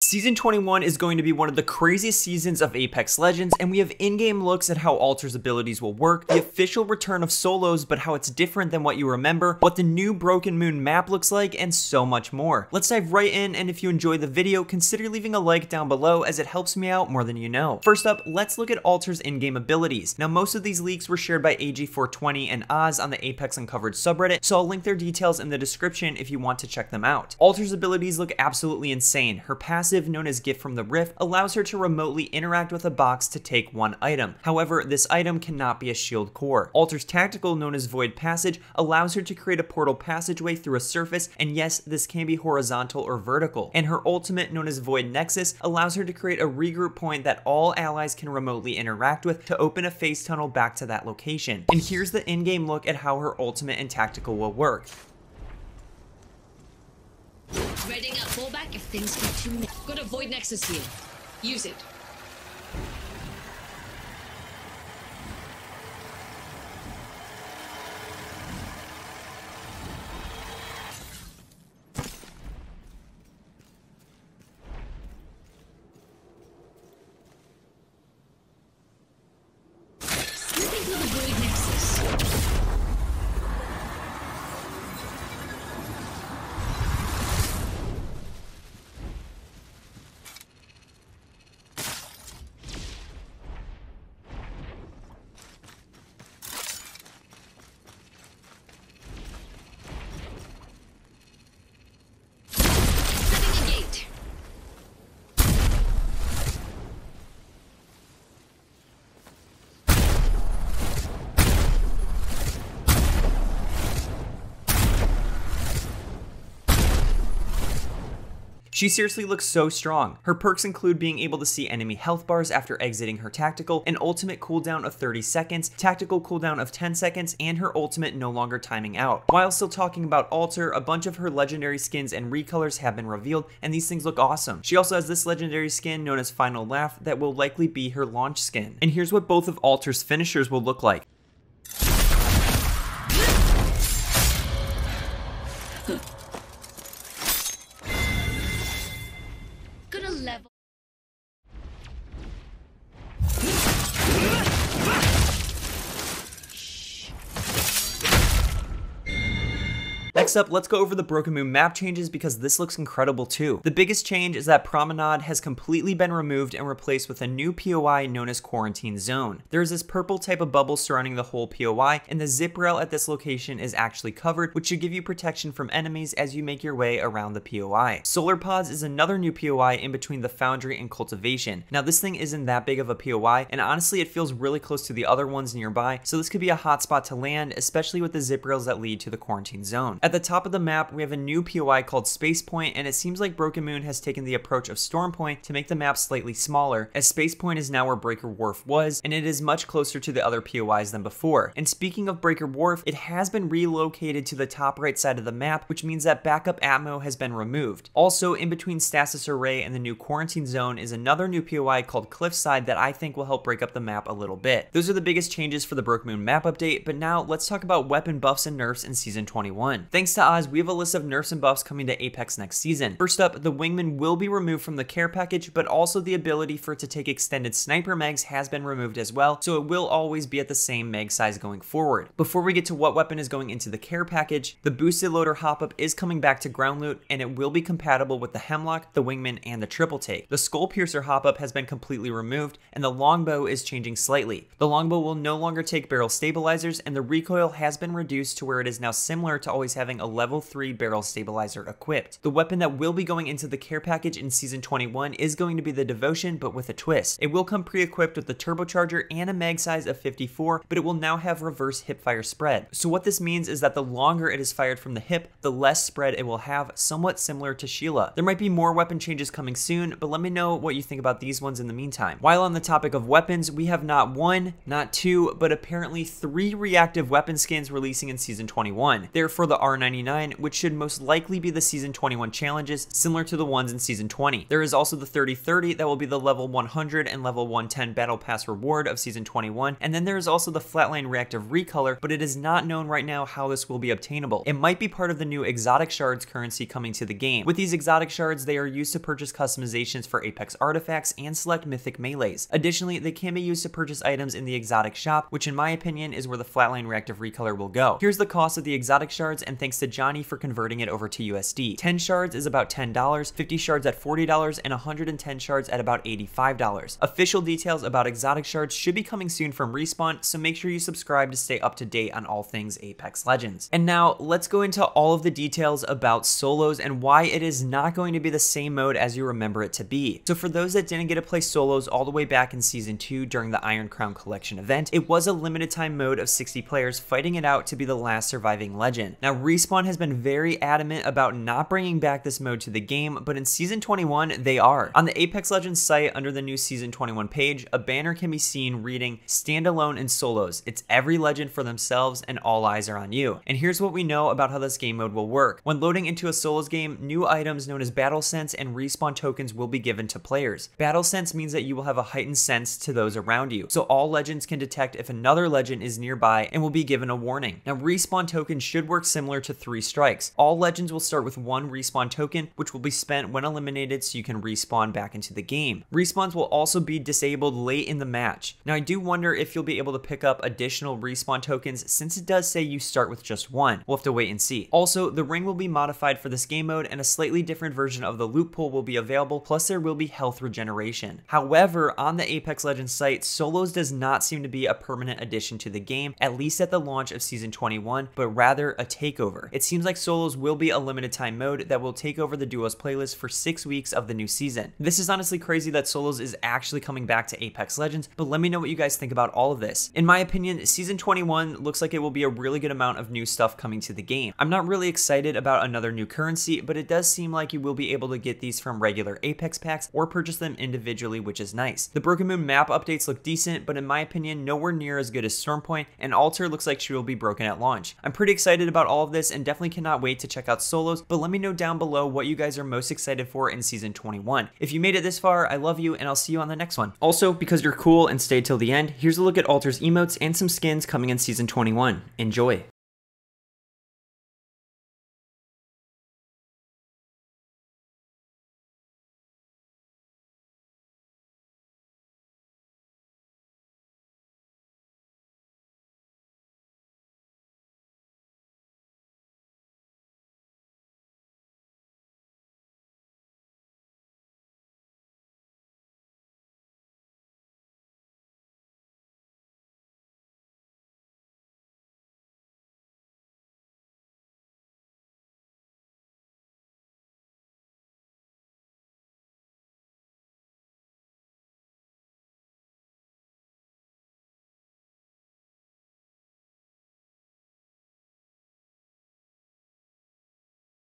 Season 21 is going to be one of the craziest seasons of Apex Legends, and we have in-game looks at how Alter's abilities will work, the official return of solos but how it's different than what you remember, what the new Broken Moon map looks like, and so much more. Let's dive right in, and if you enjoyed the video, consider leaving a like down below as it helps me out more than you know. First up, let's look at Alter's in-game abilities. Now, most of these leaks were shared by AG420 and Oz on the Apex Uncovered subreddit, so I'll link their details in the description if you want to check them out. Alter's abilities look absolutely insane. Her passive, known as Gift from the Rift, allows her to remotely interact with a box to take one item. However, this item cannot be a shield core. Alter's tactical, known as Void Passage, allows her to create a portal passageway through a surface, and yes, this can be horizontal or vertical. And her ultimate, known as Void Nexus, allows her to create a regroup point that all allies can remotely interact with to open a phase tunnel back to that location. And here's the in-game look at how her ultimate and tactical will work. Readying up fallback if things get too messy. Got a Void Nexus here. Use it. Slipping through the Void Nexus. She seriously looks so strong. Her perks include being able to see enemy health bars after exiting her tactical, an ultimate cooldown of 30 seconds, tactical cooldown of 10 seconds, and her ultimate no longer timing out. While still talking about Alter, a bunch of her legendary skins and recolors have been revealed, and these things look awesome. She also has this legendary skin known as Final Laugh that will likely be her launch skin. And here's what both of Alter's finishers will look like. Level. Next up, let's go over the Broken Moon map changes because this looks incredible too. The biggest change is that Promenade has completely been removed and replaced with a new POI known as Quarantine Zone. There is this purple type of bubble surrounding the whole POI, and the zip rail at this location is actually covered, which should give you protection from enemies as you make your way around the POI. Solar Pods is another new POI in between the Foundry and Cultivation. Now, this thing isn't that big of a POI, and honestly it feels really close to the other ones nearby, so this could be a hot spot to land, especially with the zip rails that lead to the Quarantine Zone. At the top of the map, we have a new POI called Space Point, and it seems like Broken Moon has taken the approach of Storm Point to make the map slightly smaller, as Space Point is now where Breaker Wharf was, and it is much closer to the other POIs than before. And speaking of Breaker Wharf, it has been relocated to the top right side of the map, which means that backup ammo has been removed. Also, in between Stasis Array and the new Quarantine Zone is another new POI called Cliffside that I think will help break up the map a little bit. Those are the biggest changes for the Broken Moon map update, but now let's talk about weapon buffs and nerfs in Season 21. Thanks to Oz, we have a list of nerfs and buffs coming to Apex next season. First up, the Wingman will be removed from the care package, but also the ability for it to take extended sniper mags has been removed as well, so it will always be at the same mag size going forward. Before we get to what weapon is going into the care package, the boosted loader hop-up is coming back to ground loot, and it will be compatible with the Hemlock, the Wingman, and the Triple Take. The Skull Piercer hop-up has been completely removed, and the Longbow is changing slightly. The Longbow will no longer take barrel stabilizers, and the recoil has been reduced to where it is now similar to always having a level 3 barrel stabilizer equipped. The weapon that will be going into the care package in Season 21 is going to be the Devotion, but with a twist. It will come pre-equipped with the turbocharger and a mag size of 54, but it will now have reverse hipfire spread. So what this means is that the longer it is fired from the hip, the less spread it will have, somewhat similar to Sheila. There might be more weapon changes coming soon, but let me know what you think about these ones in the meantime. While on the topic of weapons, we have not one, not two, but apparently 3 reactive weapon skins releasing in Season 21. They're for the $4.99, which should most likely be the Season 21 challenges, similar to the ones in Season 20. There is also the 30/30 that will be the level 100 and level 110 Battle Pass reward of Season 21, and then there is also the Flatline Reactive Recolor, but it is not known right now how this will be obtainable. It might be part of the new exotic shards currency coming to the game. With these exotic shards, they are used to purchase customizations for Apex artifacts and select mythic melees. Additionally, they can be used to purchase items in the exotic shop, which in my opinion is where the Flatline Reactive Recolor will go. Here's the cost of the exotic shards, and thanks to Johnny for converting it over to USD. 10 shards is about $10, 50 shards at $40, and 110 shards at about $85. Official details about exotic shards should be coming soon from Respawn, so make sure you subscribe to stay up to date on all things Apex Legends. And now, let's go into all of the details about solos and why it is not going to be the same mode as you remember it to be. So for those that didn't get to play solos all the way back in Season 2 during the Iron Crown Collection event, it was a limited time mode of 60 players fighting it out to be the last surviving legend. Now, Respawn has been very adamant about not bringing back this mode to the game, but in Season 21, they are. On the Apex Legends site, under the new Season 21 page, a banner can be seen reading, "Standalone and solos. It's every legend for themselves and all eyes are on you." And here's what we know about how this game mode will work. When loading into a solos game, new items known as Battle Sense and Respawn tokens will be given to players. Battle Sense means that you will have a heightened sense to those around you, so all legends can detect if another legend is nearby and will be given a warning. Now, Respawn tokens should work similar to 3 strikes. All legends will start with 1 Respawn token, which will be spent when eliminated so you can respawn back into the game. Respawns will also be disabled late in the match. Now, I do wonder if you'll be able to pick up additional Respawn tokens since it does say you start with just 1. We'll have to wait and see. Also, the ring will be modified for this game mode and a slightly different version of the loot pool will be available, plus there will be health regeneration. However, on the Apex Legends site, solos does not seem to be a permanent addition to the game, at least at the launch of Season 21, but rather a takeover. It seems like solos will be a limited time mode that will take over the duos playlist for 6 weeks of the new season. This is honestly crazy that solos is actually coming back to Apex Legends, but let me know what you guys think about all of this. In my opinion, Season 21 looks like it will be a really good amount of new stuff coming to the game. I'm not really excited about another new currency, but it does seem like you will be able to get these from regular Apex packs or purchase them individually, which is nice. The Broken Moon map updates look decent, but in my opinion, nowhere near as good as Stormpoint, and Alter looks like she will be broken at launch. I'm pretty excited about all of this and definitely cannot wait to check out solos, but let me know down below what you guys are most excited for in Season 21. If you made it this far, I love you, and I'll see you on the next one. Also, because you're cool and stayed till the end, here's a look at Alter's emotes and some skins coming in Season 21. Enjoy!